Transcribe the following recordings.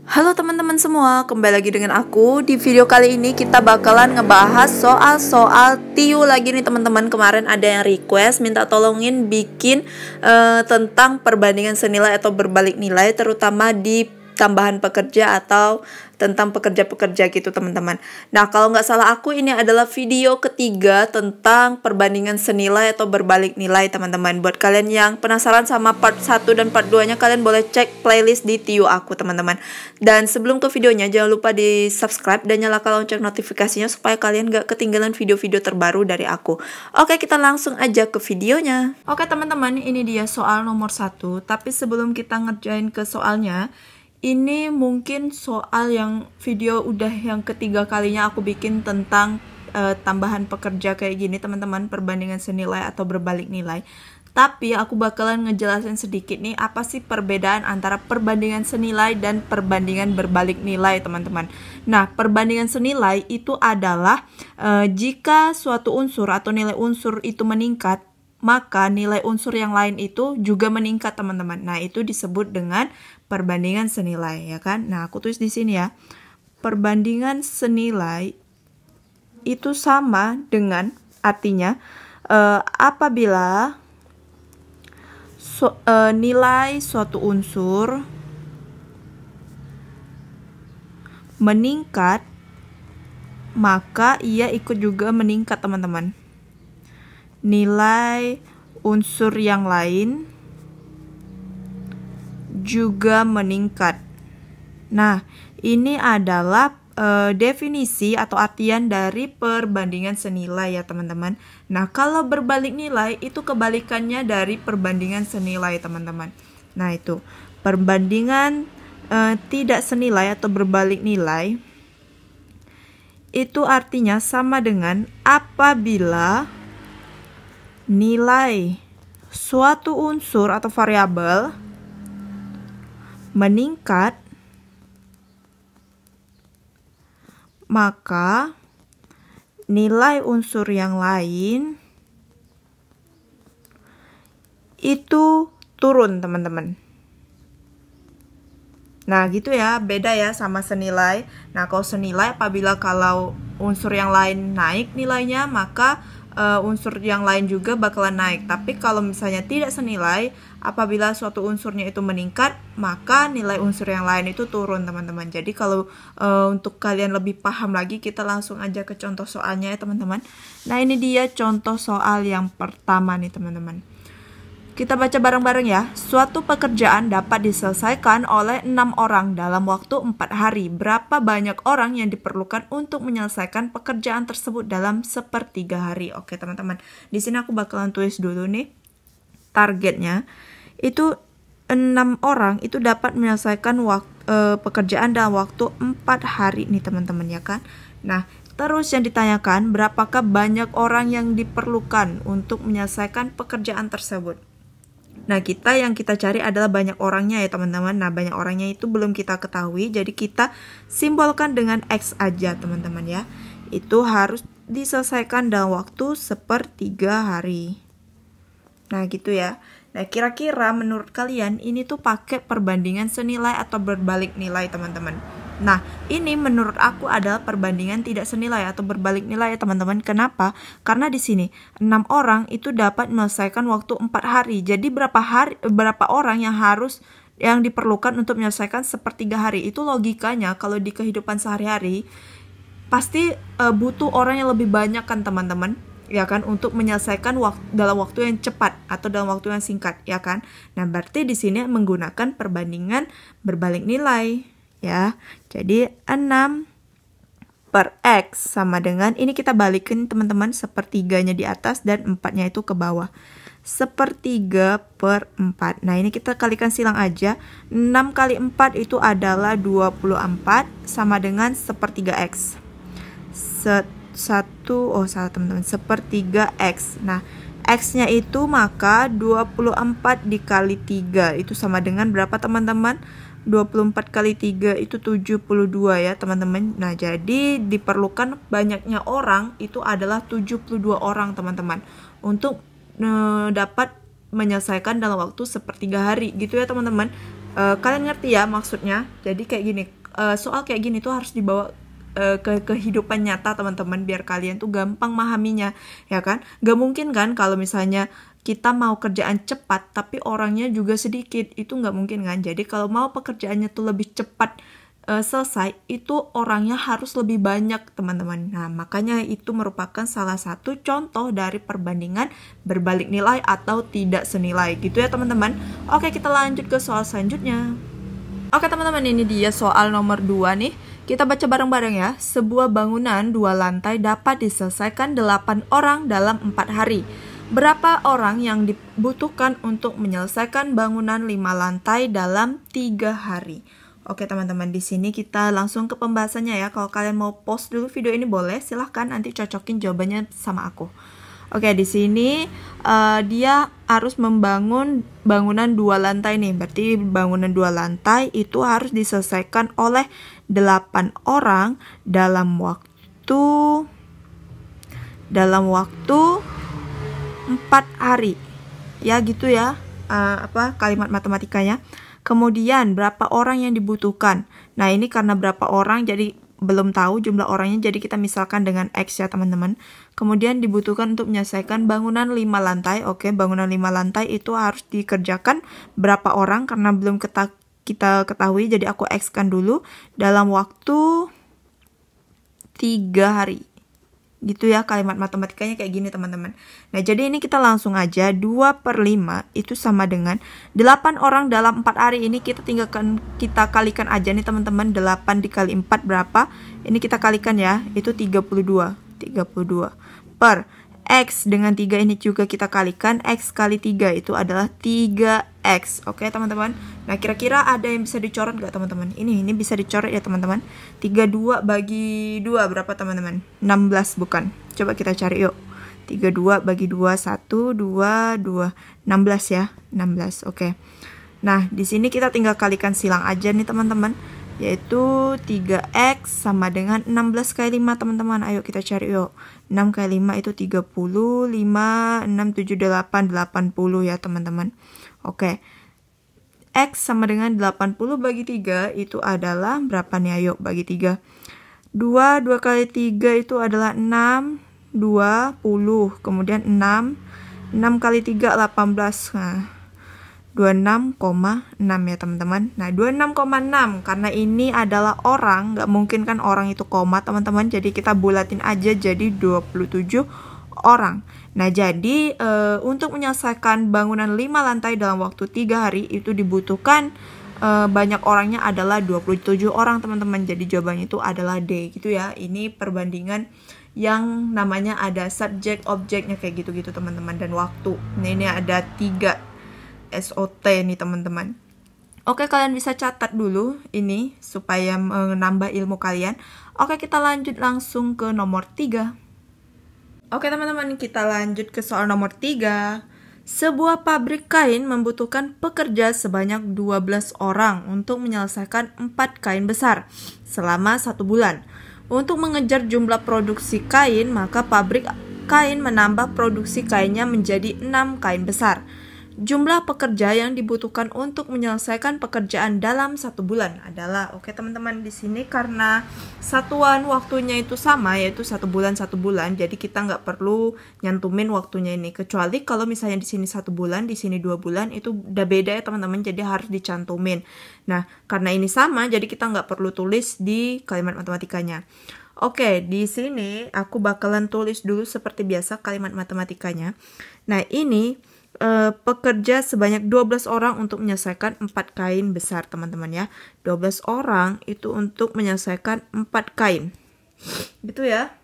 Halo teman-teman semua, kembali lagi dengan aku. Di video kali ini kita bakalan ngebahas soal-soal TIU lagi nih teman-teman. Kemarin ada yang request minta tolongin bikin tentang perbandingan senilai atau berbalik nilai, terutama di tambahan pekerja atau tentang pekerja-pekerja gitu teman-teman. Nah, kalau nggak salah aku ini adalah video ketiga tentang perbandingan senilai atau berbalik nilai teman-teman. Buat kalian yang penasaran sama part 1 dan part 2 nya, kalian boleh cek playlist di TIU aku teman-teman. Dan sebelum ke videonya, jangan lupa di subscribe dan nyalakan lonceng notifikasinya supaya kalian nggak ketinggalan video-video terbaru dari aku. Oke, kita langsung aja ke videonya. Oke teman-teman, ini dia soal nomor 1. Tapi sebelum kita ngerjain ke soalnya, ini mungkin soal yang video udah yang ketiga kalinya aku bikin tentang tambahan pekerja kayak gini teman-teman, perbandingan senilai atau berbalik nilai. Tapi aku bakalan ngejelasin sedikit nih apa sih perbedaan antara perbandingan senilai dan perbandingan berbalik nilai teman-teman. Nah, perbandingan senilai itu adalah jika suatu unsur atau nilai unsur itu meningkat, maka nilai unsur yang lain itu juga meningkat teman-teman. Nah, itu disebut dengan perbandingan senilai ya kan. Nah, aku tulis di sini ya. Perbandingan senilai itu sama dengan artinya apabila nilai suatu unsur meningkat, maka ia ikut juga meningkat teman-teman. Nilai unsur yang lain juga meningkat. Nah, ini adalah definisi atau artian dari perbandingan senilai ya teman-teman. Nah, kalau berbalik nilai itu kebalikannya dari perbandingan senilai teman-teman. Nah, itu perbandingan tidak senilai atau berbalik nilai itu artinya sama dengan apabila nilai suatu unsur atau variabel meningkat, maka nilai unsur yang lain itu turun teman-teman. Nah gitu ya, beda ya sama senilai. Nah kalau senilai apabila kalau unsur yang lain naik nilainya, maka unsur yang lain juga bakalan naik. Tapi kalau misalnya tidak senilai, apabila suatu unsurnya itu meningkat, maka nilai unsur yang lain itu turun teman-teman. Jadi kalau untuk kalian lebih paham lagi, kita langsung aja ke contoh soalnya ya teman-teman. Nah ini dia contoh soal yang pertama nih teman-teman. Kita baca bareng-bareng ya. Suatu pekerjaan dapat diselesaikan oleh 6 orang dalam waktu 4 hari. Berapa banyak orang yang diperlukan untuk menyelesaikan pekerjaan tersebut dalam sepertiga hari? Oke teman-teman, di sini aku bakalan tulis dulu nih targetnya. Itu 6 orang itu dapat menyelesaikan pekerjaan dalam waktu 4 hari nih teman-teman ya kan. Nah, terus yang ditanyakan, berapakah banyak orang yang diperlukan untuk menyelesaikan pekerjaan tersebut? Nah, yang kita cari adalah banyak orangnya ya teman-teman. Nah, banyak orangnya itu belum kita ketahui, jadi kita simbolkan dengan X aja teman-teman ya. Itu harus diselesaikan dalam waktu sepertiga hari. Nah, gitu ya. Nah, kira-kira menurut kalian ini tuh pakai perbandingan senilai atau berbalik nilai teman-teman? Nah, ini menurut aku adalah perbandingan tidak senilai atau berbalik nilai ya teman-teman. Kenapa? Karena di sini 6 orang itu dapat menyelesaikan waktu 4 hari. Jadi berapa orang yang diperlukan untuk menyelesaikan sepertiga hari? Itu logikanya kalau di kehidupan sehari-hari pasti butuh orang yang lebih banyak kan teman-teman, ya kan, untuk menyelesaikan dalam waktu yang cepat atau dalam waktu yang singkat, ya kan. Nah, berarti di sini menggunakan perbandingan berbalik nilai. Ya, jadi 6 per X sama dengan, ini kita balikin teman-teman, sepertiganya di atas dan 4-nya itu ke bawah. Sepertiga per 4. Nah, ini kita kalikan silang aja. 6 kali 4 itu adalah 24 sama dengan sepertiga X. Salah teman-teman, sepertiga X. Nah, X-nya itu maka 24 dikali 3 itu sama dengan berapa teman-teman? 24 kali 3 itu 72 ya teman-teman. Nah, jadi diperlukan banyaknya orang itu adalah 72 orang teman-teman untuk dapat menyelesaikan dalam waktu sepertiga hari gitu ya teman-teman. Kalian ngerti ya maksudnya? Jadi kayak gini, soal kayak gini tuh harus dibawa ke kehidupan nyata teman-teman, biar kalian tuh gampang memahaminya, ya kan? Gak mungkin kan kalau misalnya kita mau kerjaan cepat tapi orangnya juga sedikit, itu gak mungkin kan? Jadi kalau mau pekerjaannya tuh lebih cepat selesai, itu orangnya harus lebih banyak teman-teman. Nah makanya itu merupakan salah satu contoh dari perbandingan berbalik nilai atau tidak senilai gitu ya teman-teman. Oke, kita lanjut ke soal selanjutnya. Oke teman-teman, ini dia soal nomor 2 nih. Kita baca bareng-bareng ya. Sebuah bangunan 2 lantai dapat diselesaikan 8 orang dalam 4 hari. Berapa orang yang dibutuhkan untuk menyelesaikan bangunan 5 lantai dalam 3 hari? Oke teman-teman, di sini kita langsung ke pembahasannya ya. Kalau kalian mau pause dulu video ini boleh, silahkan nanti cocokin jawabannya sama aku. Oke, di sini dia harus membangun bangunan 2 lantai nih. Berarti bangunan 2 lantai itu harus diselesaikan oleh 8 orang dalam waktu 4 hari. Ya gitu ya. Kalimat matematikanya. Kemudian berapa orang yang dibutuhkan? Nah, ini karena berapa orang jadi belum tahu jumlah orangnya, jadi kita misalkan dengan X ya teman-teman. Kemudian dibutuhkan untuk menyelesaikan bangunan 5 lantai. Oke, bangunan 5 lantai itu harus dikerjakan berapa orang karena belum kita ketahui, jadi aku X kan dulu dalam waktu 3 hari. Gitu ya, kalimat matematikanya kayak gini teman-teman. Nah jadi ini kita langsung aja, 2/5 itu sama dengan 8 orang dalam 4 hari. Ini kita kalikan aja nih teman-teman. 8 dikali 4 berapa? Ini kita kalikan ya, itu 32 per X dengan 3 ini juga kita kalikan. X kali 3 itu adalah 3X. Oke teman-teman. Nah kira-kira ada yang bisa dicoret gak teman-teman? Ini bisa dicoret ya teman-teman. 32 bagi 2 berapa teman-teman? 16 bukan? Coba kita cari yuk. 32 bagi 2, 1, 2, 2. 16 ya. 16, oke. Nah di sini kita tinggal kalikan silang aja nih teman-teman. Yaitu 3X sama dengan 16 kali 5 teman-teman. Ayo kita cari yuk. 6 kali 5 itu 30, 5, 6, 7, 8, 80 ya teman-teman. Oke. X sama dengan 80 bagi 3 itu adalah berapa nih? Ayo bagi 3. 2 kali 3 itu adalah 6, 20. Kemudian 6 kali 3, 18. Nah 26,6 ya teman-teman. Nah 26,6 karena ini adalah orang, nggak mungkin kan orang itu koma teman-teman, jadi kita bulatin aja jadi 27 orang. Nah jadi untuk menyelesaikan bangunan 5 lantai dalam waktu 3 hari itu dibutuhkan banyak orangnya adalah 27 orang teman-teman. Jadi jawabannya itu adalah D gitu ya. Ini perbandingan yang namanya ada subjek objeknya kayak gitu-gitu teman-teman, dan waktu. Nah ini ada 3 SOT nih teman-teman. Oke, kalian bisa catat dulu ini supaya menambah ilmu kalian. Oke, kita lanjut langsung ke nomor 3. Oke teman-teman, kita lanjut ke soal nomor 3. Sebuah pabrik kain membutuhkan pekerja sebanyak 12 orang untuk menyelesaikan 4 kain besar selama 1 bulan. Untuk mengejar jumlah produksi kain, maka pabrik kain menambah produksi kainnya menjadi 6 kain besar. Jumlah pekerja yang dibutuhkan untuk menyelesaikan pekerjaan dalam 1 bulan adalah, oke teman-teman, di sini karena satuan waktunya itu sama, yaitu 1 bulan 1 bulan, jadi kita nggak perlu nyantumin waktunya ini. Kecuali kalau misalnya di sini 1 bulan, di sini 2 bulan, itu udah beda ya teman-teman, jadi harus dicantumin. Nah, karena ini sama, jadi kita nggak perlu tulis di kalimat matematikanya. Oke, di sini aku bakalan tulis dulu seperti biasa kalimat matematikanya. Nah, ini pekerja sebanyak 12 orang untuk menyelesaikan 4 kain besar teman-teman ya. 12 orang itu untuk menyelesaikan 4 kain gitu ya.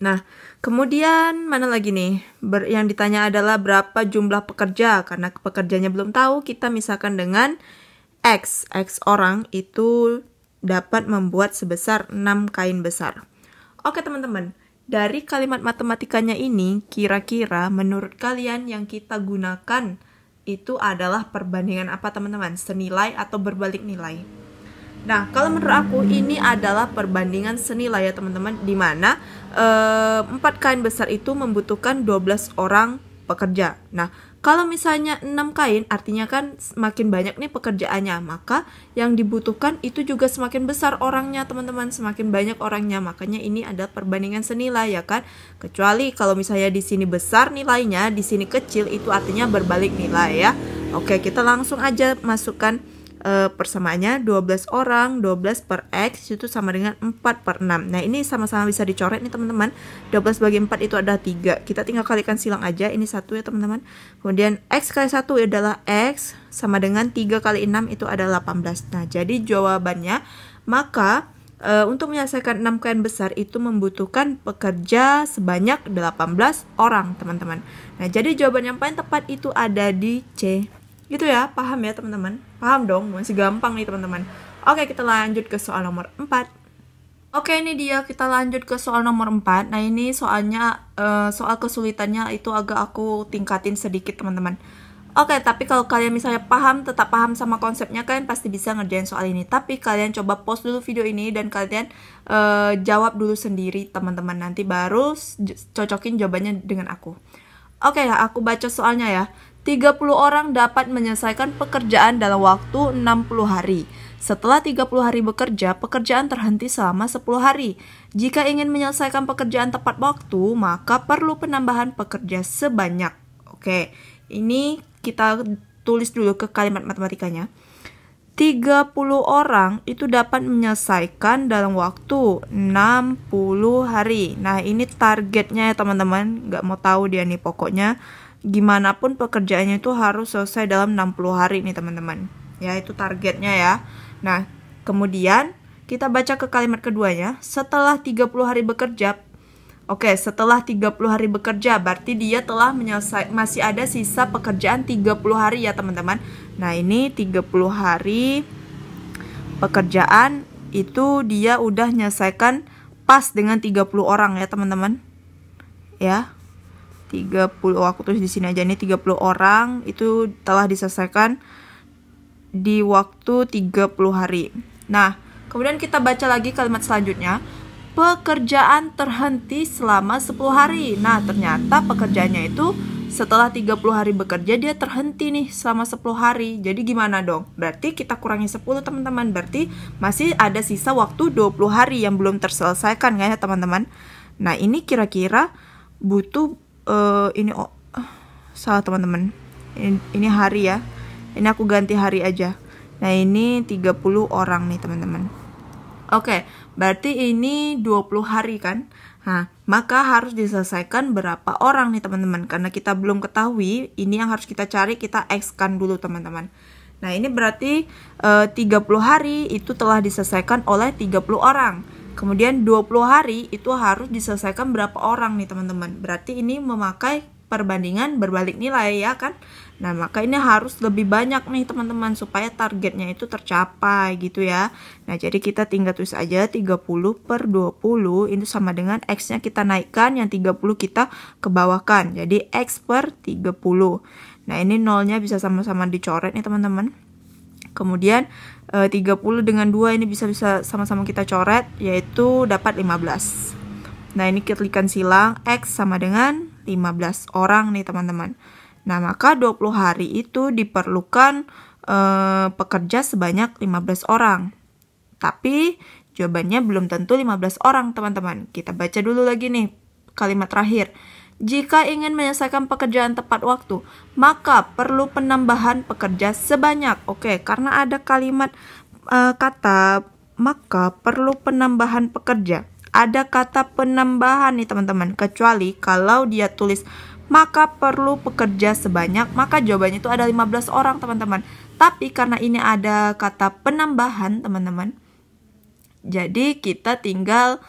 Nah kemudian mana lagi nih, yang ditanya adalah berapa jumlah pekerja. Karena pekerjanya belum tahu, kita misalkan dengan X orang itu dapat membuat sebesar 6 kain besar. Oke teman-teman, dari kalimat matematikanya ini, kira-kira menurut kalian yang kita gunakan itu adalah perbandingan apa teman-teman? Senilai atau berbalik nilai? Nah, kalau menurut aku ini adalah perbandingan senilai ya teman-teman, di mana 4 kain besar itu membutuhkan 12 orang pekerja. Nah, Kalau misalnya 6 kain, artinya kan semakin banyak nih pekerjaannya, maka yang dibutuhkan itu juga semakin besar orangnya teman-teman, semakin banyak orangnya. Makanya ini ada perbandingan senilai ya kan. Kecuali kalau misalnya di sini besar nilainya, di sini kecil, itu artinya berbalik nilai ya. Oke, kita langsung aja masukkan persamaannya. 12 orang, 12 per X itu sama dengan 4 per 6. Nah ini sama-sama bisa dicoret nih teman-teman. 12 bagi 4 itu ada 3. Kita tinggal kalikan silang aja. Ini 1 ya teman-teman. Kemudian X kali 1 adalah X, sama dengan 3 kali 6 itu adalah 18. Nah jadi jawabannya, maka untuk menyelesaikan 6 kain besar itu membutuhkan pekerja sebanyak 18 orang teman-teman. Nah jadi jawaban yang paling tepat itu ada di C. Gitu ya, paham ya teman-teman? Paham dong, masih gampang nih teman-teman. Oke, kita lanjut ke soal nomor 4. Oke, ini dia, kita lanjut ke soal nomor 4. Nah ini soalnya, soal kesulitannya itu agak aku tingkatin sedikit teman-teman. Oke, tapi kalau kalian misalnya paham, tetap paham sama konsepnya, kalian pasti bisa ngerjain soal ini. Tapi kalian coba pause dulu video ini dan kalian jawab dulu sendiri teman-teman. Nanti baru cocokin jawabannya dengan aku. Oke ya, aku baca soalnya ya. 30 orang dapat menyelesaikan pekerjaan dalam waktu 60 hari. Setelah 30 hari bekerja, pekerjaan terhenti selama 10 hari. Jika ingin menyelesaikan pekerjaan tepat waktu, maka perlu penambahan pekerja sebanyak. Oke, ini kita tulis dulu ke kalimat matematikanya. 30 orang itu dapat menyelesaikan dalam waktu 60 hari. Nah, ini targetnya ya teman-teman. Nggak mau tahu dia nih, pokoknya gimana pun pekerjaannya itu harus selesai dalam 60 hari nih teman-teman. Ya, itu targetnya ya. Nah, kemudian kita baca ke kalimat keduanya. Setelah 30 hari bekerja, oke, setelah 30 hari bekerja berarti dia telah masih ada sisa pekerjaan 30 hari ya teman-teman. Nah, ini 30 hari pekerjaan itu dia udah menyelesaikan pas dengan 30 orang ya teman-teman. Ya. 30, aku tulis di sini aja nih, 30 orang itu telah diselesaikan di waktu 30 hari. Nah, kemudian kita baca lagi kalimat selanjutnya. Pekerjaan terhenti selama 10 hari. Nah, ternyata pekerjaannya itu setelah 30 hari bekerja dia terhenti nih selama 10 hari. Jadi gimana dong? Berarti kita kurangi 10 teman-teman. Berarti masih ada sisa waktu 20 hari yang belum terselesaikan ya teman-teman. Nah, ini kira-kira butuh salah teman-teman. Ini hari ya. Ini aku ganti hari aja. Nah, ini 30 orang nih teman-teman. Oke, berarti ini 20 hari kan? Nah, maka harus diselesaikan berapa orang nih teman-teman? Karena kita belum ketahui, ini yang harus kita cari, kita X-kan dulu teman-teman. Nah, ini berarti 30 hari itu telah diselesaikan oleh 30 orang. Kemudian 20 hari itu harus diselesaikan berapa orang nih teman-teman. Berarti ini memakai perbandingan berbalik nilai ya kan. Nah maka ini harus lebih banyak nih teman-teman supaya targetnya itu tercapai gitu ya. Nah jadi kita tinggal tulis aja 30 per 20 itu sama dengan X nya kita naikkan, yang 30 kita kebawahkan. Jadi X per 30. Nah ini nolnya bisa sama-sama dicoret nih teman-teman. Kemudian 30 dengan 2 ini bisa sama-sama kita coret, yaitu dapat 15. Nah ini kita klikkan silang, X sama dengan 15 orang nih teman-teman. Nah maka 20 hari itu diperlukan pekerja sebanyak 15 orang. Tapi jawabannya belum tentu 15 orang teman-teman. Kita baca dulu lagi nih kalimat terakhir. Jika ingin menyelesaikan pekerjaan tepat waktu, maka perlu penambahan pekerja sebanyak. Oke, karena ada kalimat kata maka perlu penambahan pekerja. Ada kata penambahan nih teman-teman. Kecuali kalau dia tulis maka perlu pekerja sebanyak, maka jawabannya itu ada 15 orang teman-teman. Tapi karena ini ada kata penambahan teman-teman, jadi kita tinggal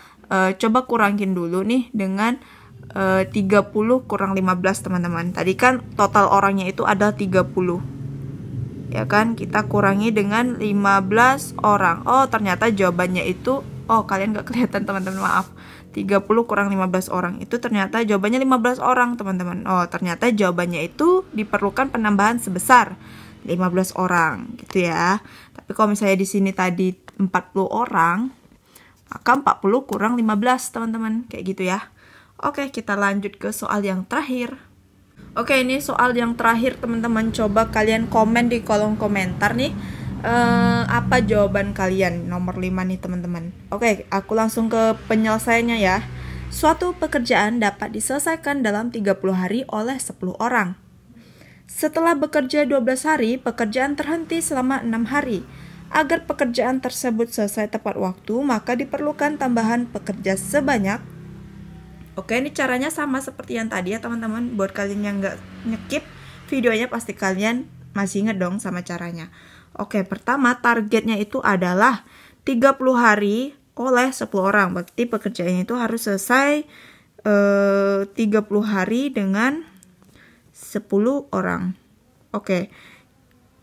coba kurangin dulu nih dengan 30 kurang 15 teman-teman. Tadi kan total orangnya itu ada 30. Ya kan? Kita kurangi dengan 15 orang. Oh, ternyata jawabannya itu, oh kalian gak kelihatan teman-teman, maaf. 30 kurang 15 orang itu ternyata jawabannya 15 orang teman-teman. Oh, ternyata jawabannya itu diperlukan penambahan sebesar 15 orang gitu ya. Tapi kalau misalnya di sini tadi 40 orang, maka 40 kurang 15 teman-teman. Kayak gitu ya. Oke, kita lanjut ke soal yang terakhir. Oke, ini soal yang terakhir teman-teman. Coba kalian komen di kolom komentar nih. Apa jawaban kalian? Nomor 5 nih teman-teman. Oke, aku langsung ke penyelesaiannya ya. Suatu pekerjaan dapat diselesaikan dalam 30 hari oleh 10 orang. Setelah bekerja 12 hari, pekerjaan terhenti selama 6 hari. Agar pekerjaan tersebut selesai tepat waktu, maka diperlukan tambahan pekerja sebanyak. Oke, ini caranya sama seperti yang tadi ya teman-teman. Buat kalian yang nggak nyekip videonya, pasti kalian masih inget dong sama caranya. Oke, pertama targetnya itu adalah 30 hari oleh 10 orang. Berarti pekerjaannya itu harus selesai 30 hari dengan 10 orang. Oke,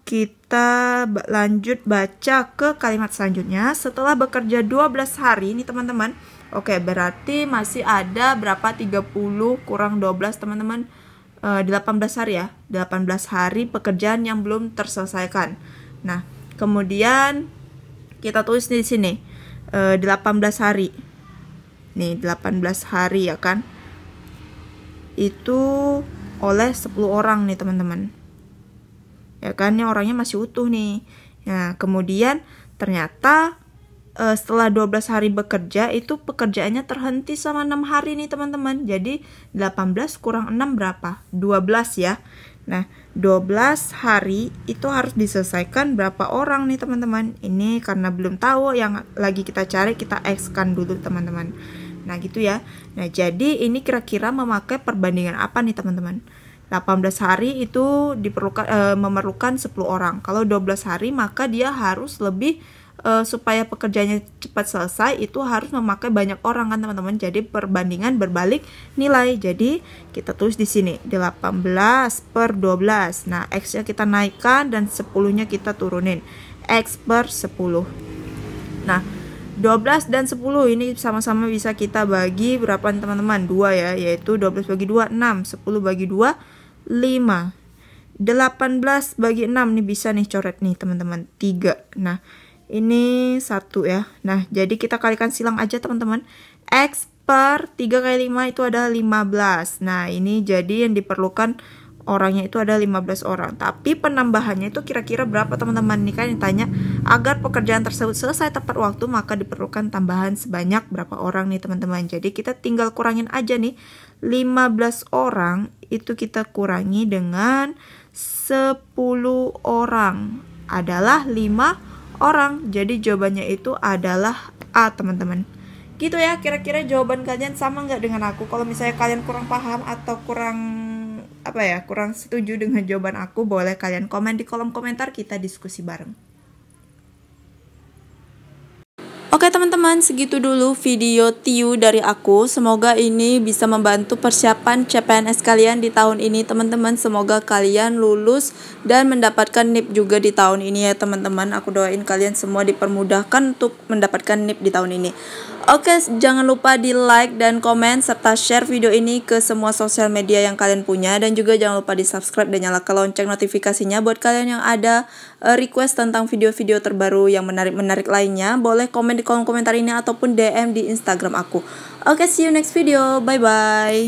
kita lanjut baca ke kalimat selanjutnya. Setelah bekerja 12 hari nih teman-teman. Oke, berarti masih ada berapa? 30 kurang 12 teman-teman. 18 hari ya. 18 hari pekerjaan yang belum terselesaikan. Nah, kemudian kita tulis di sini 18 hari. Nih, 18 hari ya kan. Itu oleh 10 orang nih teman-teman. Ya kan, ini orangnya masih utuh nih. Nah, kemudian ternyata setelah 12 hari bekerja itu pekerjaannya terhenti sama 6 hari nih teman-teman. Jadi 18 kurang 6 berapa? 12 ya. Nah, 12 hari itu harus diselesaikan berapa orang nih teman-teman. Ini karena belum tahu yang lagi kita cari, kita X-kan dulu teman-teman. Nah, gitu ya. Nah, jadi ini kira-kira memakai perbandingan apa nih teman-teman? 18 hari itu memerlukan 10 orang. Kalau 12 hari maka dia harus lebih supaya pekerjaannya cepat selesai itu harus memakai banyak orang kan teman-teman. Jadi perbandingan berbalik nilai. Jadi kita tulis di sini 18 per 12. Nah, X-nya kita naikkan dan 10-nya kita turunin. X per 10. Nah, 12 dan 10 ini sama-sama bisa kita bagi berapa teman-teman? 2 ya, yaitu 12 bagi 2 6, 10 bagi 2 5. 18 bagi 6 nih bisa nih coret nih teman-teman, 3. Nah, ini 1 ya. Nah, jadi kita kalikan silang aja teman-teman. X per 3 kali 5 itu adalah 15. Nah, ini jadi yang diperlukan orangnya itu ada 15 orang. Tapi penambahannya itu kira-kira berapa teman-teman? Nih kan ditanya, agar pekerjaan tersebut selesai tepat waktu maka diperlukan tambahan sebanyak berapa orang nih teman-teman. Jadi kita tinggal kurangin aja nih. 15 orang itu kita kurangi dengan 10 orang adalah 5 orang. Jadi jawabannya itu adalah A teman-teman. Gitu ya, kira-kira jawaban kalian sama nggak dengan aku? Kalau misalnya kalian kurang paham atau kurang setuju dengan jawaban aku, boleh kalian komen di kolom komentar, kita diskusi bareng. Oke teman-teman, segitu dulu video TIU dari aku. Semoga ini bisa membantu persiapan CPNS kalian di tahun ini teman-teman. Semoga kalian lulus dan mendapatkan NIP juga di tahun ini ya teman-teman. Aku doain kalian semua dipermudahkan untuk mendapatkan NIP di tahun ini. Oke, jangan lupa di like dan komen serta share video ini ke semua sosial media yang kalian punya. Dan juga jangan lupa di subscribe dan nyalakan lonceng notifikasinya. Buat kalian yang ada request tentang video-video terbaru yang menarik-menarik lainnya, boleh komen di kolom komentar ini ataupun DM di Instagram aku. Oke, see you next video. Bye-bye.